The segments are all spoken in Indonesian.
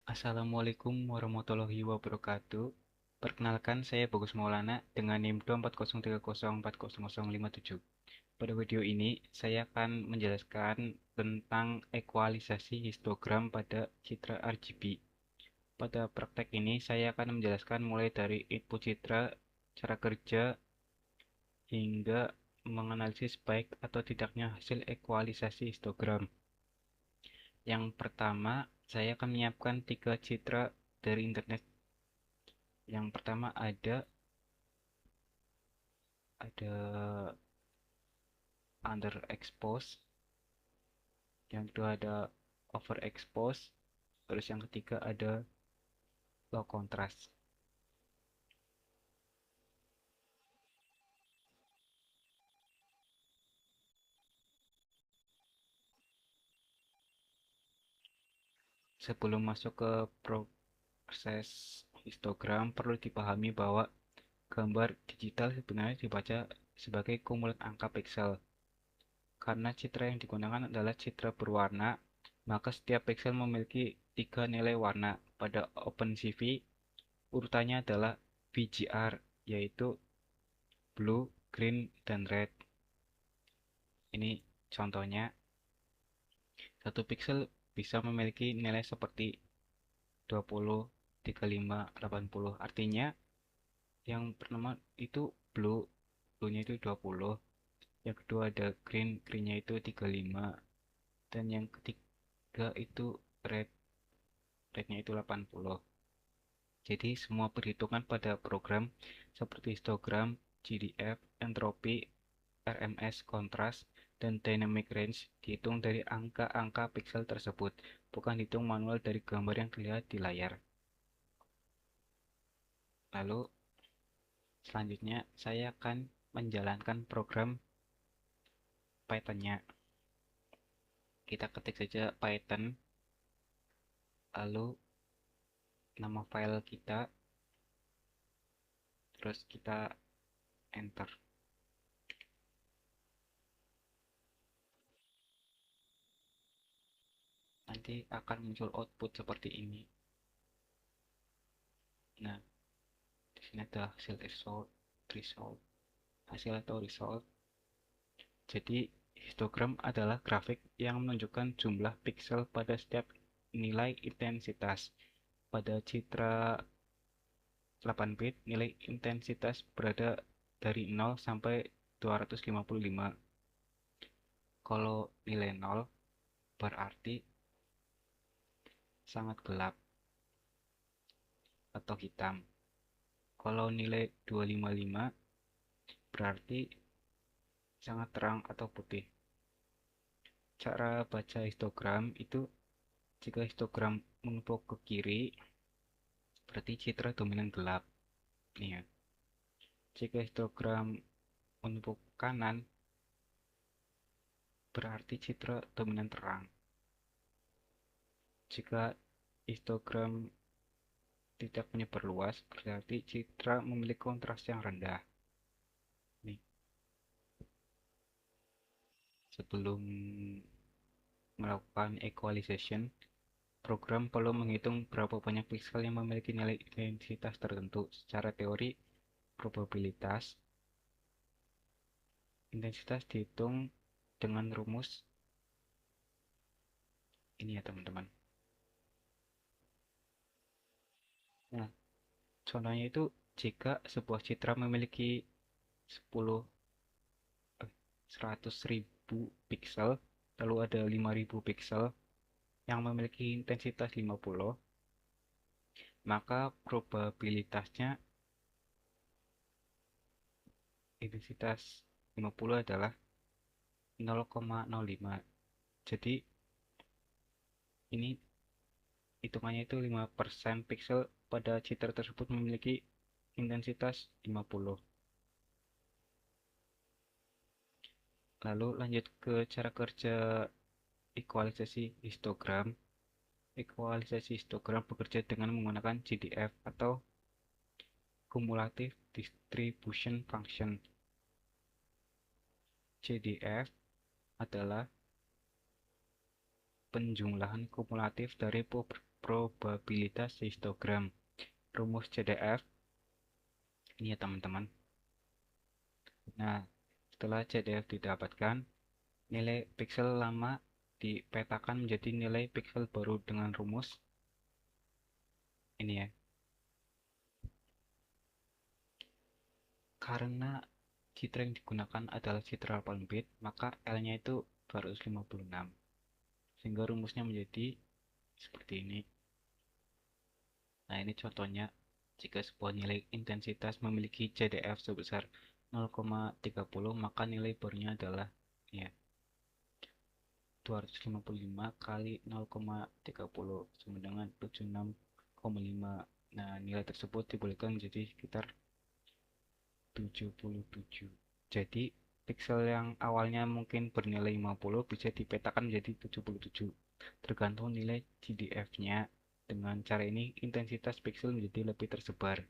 Assalamualaikum warahmatullahi wabarakatuh. Perkenalkan, saya Bagus Maulana dengan NIM 24030400057. Pada video ini, saya akan menjelaskan tentang ekualisasi histogram pada citra RGB. Pada praktek ini, saya akan menjelaskan mulai dari input citra, cara kerja, hingga menganalisis baik atau tidaknya hasil ekualisasi histogram. Yang pertama, saya akan menyiapkan 3 citra dari internet. Yang pertama ada underexpose, yang kedua ada overexpose, terus yang ketiga ada low contrast. Sebelum masuk ke proses histogram, perlu dipahami bahwa gambar digital sebenarnya dibaca sebagai kumulat angka pixel. Karena citra yang digunakan adalah citra berwarna, maka setiap pixel memiliki 3 nilai warna. Pada OpenCV, urutannya adalah VGR, yaitu blue, green, dan red. Ini contohnya, satu pixel bisa memiliki nilai seperti 20, 35, 80. Artinya yang pertama itu blue-nya itu 20. Yang kedua ada green-nya itu 35. Dan yang ketiga itu red-nya itu 80. Jadi semua perhitungan pada program seperti histogram, GDF, entropi, RMS, kontras, dan dynamic range dihitung dari angka-angka pixel tersebut, bukan dihitung manual dari gambar yang terlihat di layar. Lalu selanjutnya saya akan menjalankan program Python-nya. Kita ketik saja Python, lalu nama file kita, terus kita enter. Nanti akan muncul output seperti ini. Nah, di sini ada hasil atau result. Jadi, histogram adalah grafik yang menunjukkan jumlah pixel pada setiap nilai intensitas. Pada citra 8 bit, nilai intensitas berada dari 0 sampai 255. Kalau nilai 0 berarti sangat gelap atau hitam. Kalau nilai 255 berarti sangat terang atau putih. Cara baca histogram itu, jika histogram menumpuk ke kiri, berarti citra dominan gelap. Nih ya. Jika histogram menumpuk ke kanan, berarti citra dominan terang. Jika histogram tidak menyebar luas, berarti citra memiliki kontras yang rendah. Nih. Sebelum melakukan equalization, program perlu menghitung berapa banyak pixel yang memiliki nilai intensitas tertentu. Secara teori, probabilitas intensitas dihitung dengan rumus ini ya teman-teman. Nah, contohnya itu jika sebuah citra memiliki 100.000 pixel, lalu ada 5.000 pixel yang memiliki intensitas 50, maka probabilitasnya intensitas 50 adalah 0,05. Jadi ini hitungannya itu 5% pixel pada citra tersebut memiliki intensitas 50. Lalu lanjut ke cara kerja ekualisasi histogram. Ekualisasi histogram bekerja dengan menggunakan GDF atau Cumulative Distribution Function. GDF adalah penjumlahan kumulatif dari probabilitas histogram. Rumus CDF ini ya teman-teman. Nah, setelah CDF didapatkan, nilai piksel lama dipetakan menjadi nilai piksel baru dengan rumus ini ya. Karena citra yang digunakan adalah citra 8 bit, maka L-nya itu 256. Sehingga rumusnya menjadi seperti ini. Nah, ini contohnya jika sebuah nilai intensitas memiliki CDF sebesar 0,30, maka nilai barunya adalah ya 255 kali 0,30 sama dengan 76,5. Nah, nilai tersebut dibolehkan menjadi sekitar 77. Jadi, piksel yang awalnya mungkin bernilai 50 bisa dipetakan menjadi 77, tergantung nilai CDF-nya. Dengan cara ini, intensitas piksel menjadi lebih tersebar.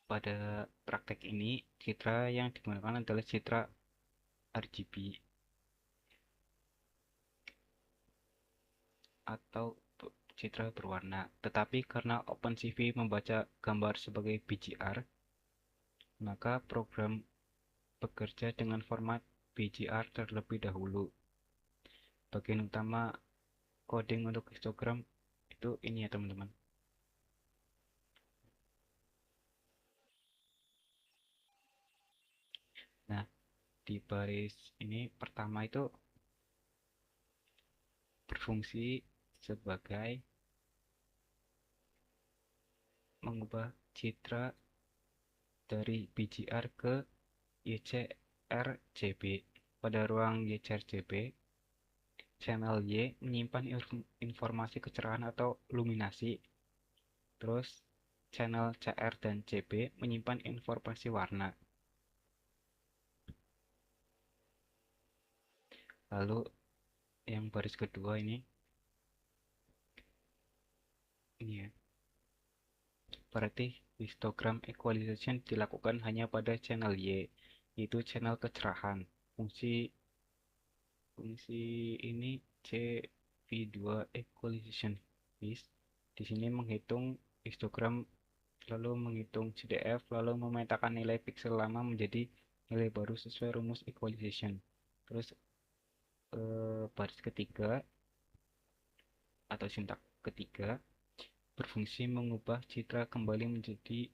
Pada praktek ini, citra yang digunakan adalah citra RGB atau citra berwarna. Tetapi karena OpenCV membaca gambar sebagai BGR, maka program bekerja dengan format BGR terlebih dahulu. Bagian utama coding untuk histogram itu ini ya teman-teman. Nah, di baris ini pertama itu berfungsi sebagai mengubah citra dari BGR ke YCRGB. Pada ruang YCRGB, channel Y menyimpan informasi kecerahan atau luminasi. Terus channel CR dan CB menyimpan informasi warna. Lalu yang baris kedua ini ya. Berarti histogram equalization dilakukan hanya pada channel Y, yaitu channel kecerahan. Fungsi ini CV2 equalization is di sini menghitung histogram, lalu menghitung CDF, lalu memetakan nilai piksel lama menjadi nilai baru sesuai rumus equalization. Terus baris ketiga atau sintak ketiga berfungsi mengubah citra kembali menjadi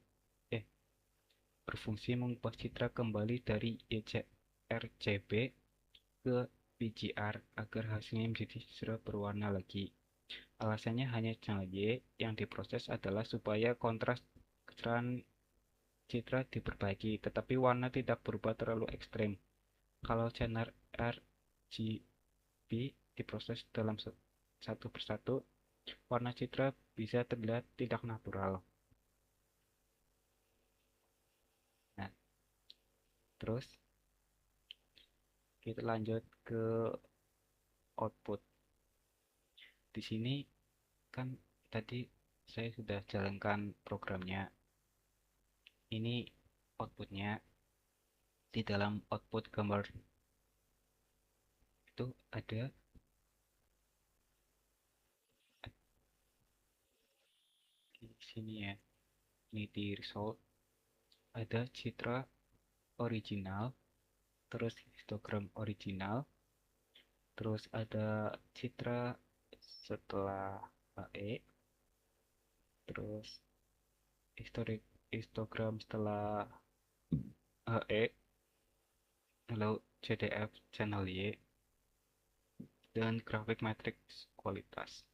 berfungsi mengubah citra kembali dari YCRGB ke VGR agar hasilnya menjadi citra berwarna lagi. Alasannya hanya channel Y yang diproses adalah supaya kontras kecerahan citra diperbaiki, tetapi warna tidak berubah terlalu ekstrem. Kalau channel RGB diproses dalam satu persatu, warna citra bisa terlihat tidak natural. Nah, terus kita lanjut ke output. Di sini kan tadi saya sudah jalankan programnya. Ini outputnya. Di dalam output gambar itu ada di sini ya. Ini di result ada citra original, terus histogram original, terus ada citra setelah HE, terus histogram setelah HE, lalu CDF channel Y, dan grafik matrix kualitas.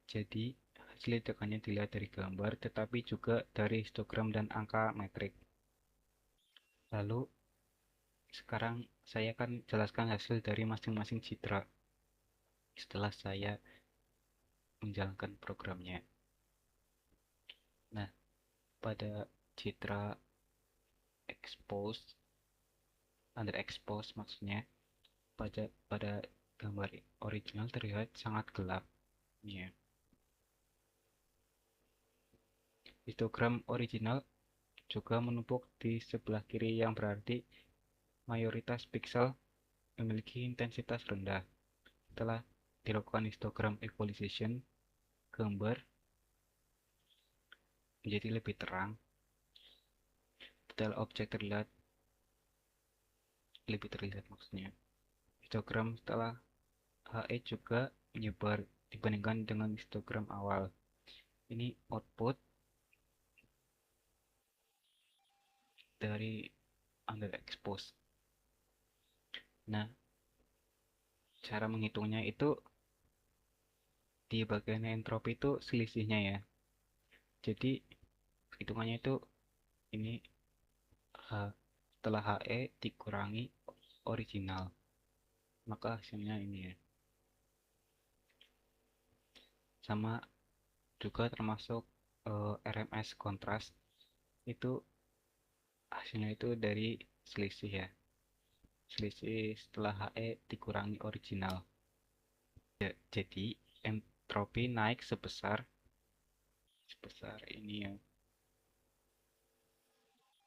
Jadi hasil tidak hanya dilihat dari gambar, tetapi juga dari histogram dan angka metrik. Lalu sekarang saya akan jelaskan hasil dari masing-masing citra setelah saya menjalankan programnya. Nah, pada citra expose, underexpose maksudnya, pada gambar original terlihat sangat gelap. Ya. Histogram original juga menumpuk di sebelah kiri yang berarti mayoritas piksel memiliki intensitas rendah. Setelah dilakukan histogram equalization, gambar menjadi lebih terang, detail objek terlihat lebih terlihat maksudnya. Histogram setelah HE juga menyebar dibandingkan dengan histogram awal. Ini output dari underexposed. Nah, cara menghitungnya itu di bagian entropi itu selisihnya ya. Jadi hitungannya itu ini setelah HE dikurangi original, maka hasilnya ini ya. Sama juga termasuk RMS kontras itu hasilnya itu dari selisih ya, selisih setelah HE dikurangi original ya. Jadi entropi naik sebesar ini ya,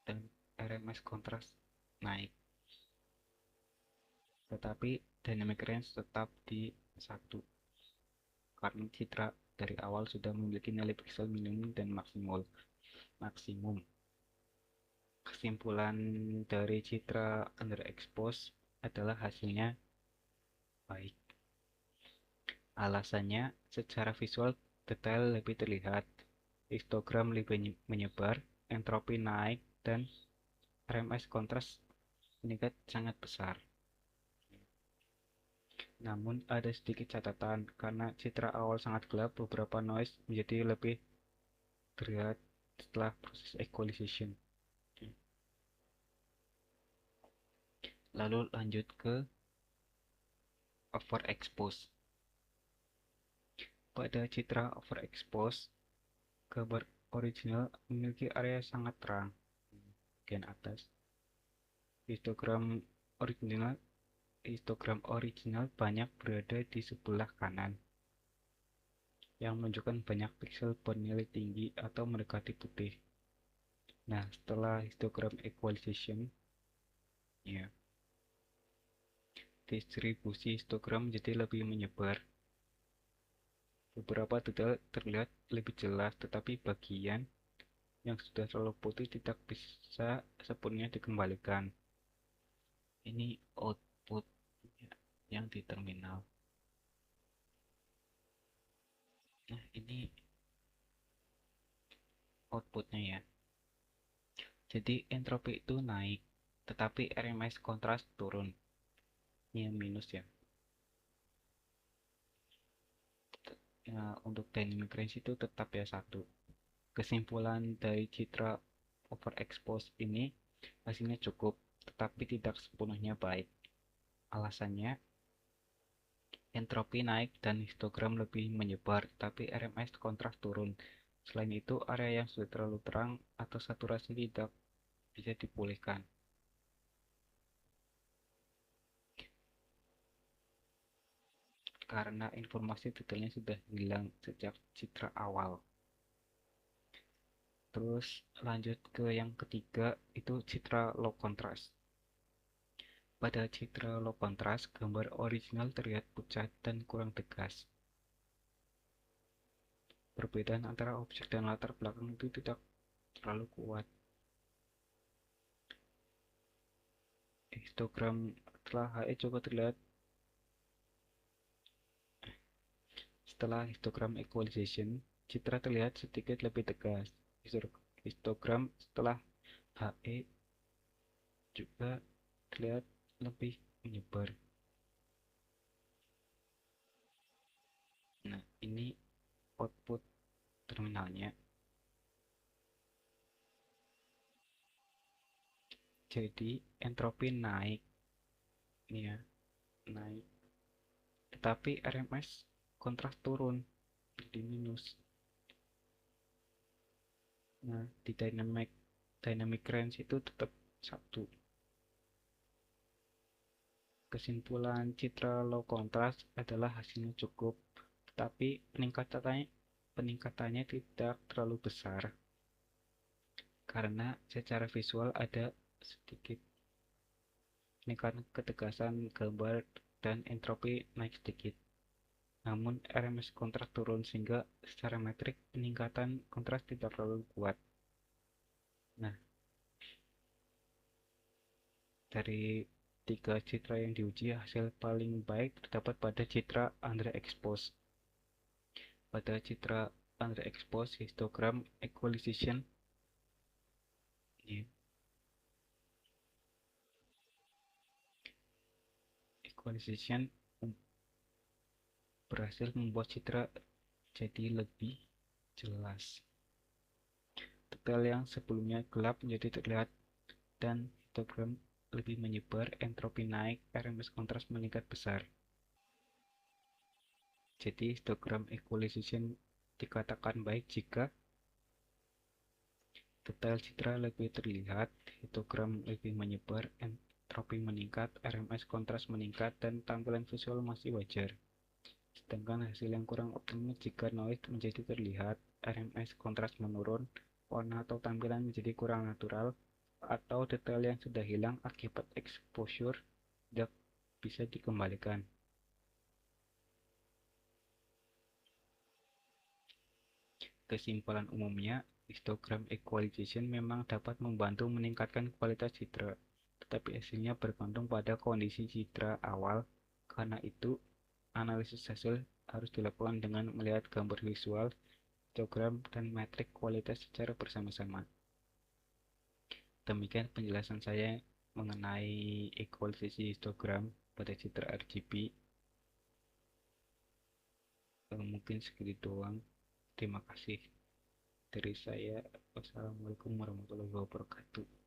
dan RMS kontras naik, tetapi dynamic range tetap di 1 karena citra dari awal sudah memiliki nilai pixel minimum dan maksimum. Kesimpulan dari citra underexposed adalah hasilnya baik. Alasannya, secara visual detail lebih terlihat, histogram lebih menyebar, entropi naik, dan RMS kontras meningkat sangat besar. Namun ada sedikit catatan, karena citra awal sangat gelap, beberapa noise menjadi lebih terlihat setelah proses equalization. Lalu lanjut ke overexpose. Pada citra overexpose, gambar original memiliki area sangat terang bagian atas. Histogram original banyak berada di sebelah kanan, yang menunjukkan banyak pixel bernilai tinggi atau mendekati putih. Nah, setelah histogram equalization, ya, distribusi histogram menjadi lebih menyebar. Beberapa detail terlihat lebih jelas, tetapi bagian yang sudah terlalu putih tidak bisa sepenuhnya dikembalikan. Ini output yang di terminal. Nah, ini outputnya ya. Jadi entropi itu naik, tetapi RMS kontras turun. Ini minus ya. Untuk dynamic range itu tetap ya 1. Kesimpulan dari citra overexposed ini, hasilnya cukup, tetapi tidak sepenuhnya baik. Alasannya, entropi naik dan histogram lebih menyebar, tapi RMS kontras turun. Selain itu, area yang sudah terlalu terang atau saturasi tidak bisa dipulihkan. Karena informasi detailnya sudah hilang sejak citra awal. Terus lanjut ke yang ketiga, itu citra low contrast. Pada citra low contrast, gambar original terlihat pucat dan kurang tegas. Perbedaan antara objek dan latar belakang itu tidak terlalu kuat. Histogram setelah HE juga terlihat setelah histogram equalization, citra terlihat sedikit lebih tegas. Histogram setelah HE juga terlihat lebih menyebar. Nah, ini output terminalnya. Jadi entropi naik, ini ya, naik. Tetapi RMS kontras turun, jadi minus. Nah, di dynamic range itu tetap 1. Kesimpulan citra low contrast adalah hasilnya cukup, tetapi peningkatannya tidak terlalu besar karena secara visual ada sedikit meningkatkan ketegasan gambar dan entropi naik sedikit. Namun RMS kontras turun sehingga secara metrik peningkatan kontras tidak terlalu kuat. Nah, dari tiga citra yang diuji, hasil paling baik terdapat pada citra underexposed. Pada citra underexposed, histogram equalization ya, equalization berhasil membuat citra jadi lebih jelas. Detail yang sebelumnya gelap menjadi terlihat dan histogram lebih menyebar, entropi naik, RMS kontras meningkat besar. Jadi histogram equalization dikatakan baik jika detail citra lebih terlihat, histogram lebih menyebar, entropi meningkat, RMS kontras meningkat, dan tampilan visual masih wajar. Sedangkan hasil yang kurang optimal jika noise menjadi terlihat, RMS kontras menurun, warna atau tampilan menjadi kurang natural, atau detail yang sudah hilang akibat exposure tidak bisa dikembalikan. Kesimpulan umumnya, histogram equalization memang dapat membantu meningkatkan kualitas citra, tetapi hasilnya bergantung pada kondisi citra awal. Karena itu, analisis hasil harus dilakukan dengan melihat gambar visual, histogram, dan metrik kualitas secara bersama-sama. Demikian penjelasan saya mengenai equalization histogram pada citra RGB. Mungkin segitu doang. Terima kasih dari saya. Wassalamualaikum warahmatullahi wabarakatuh.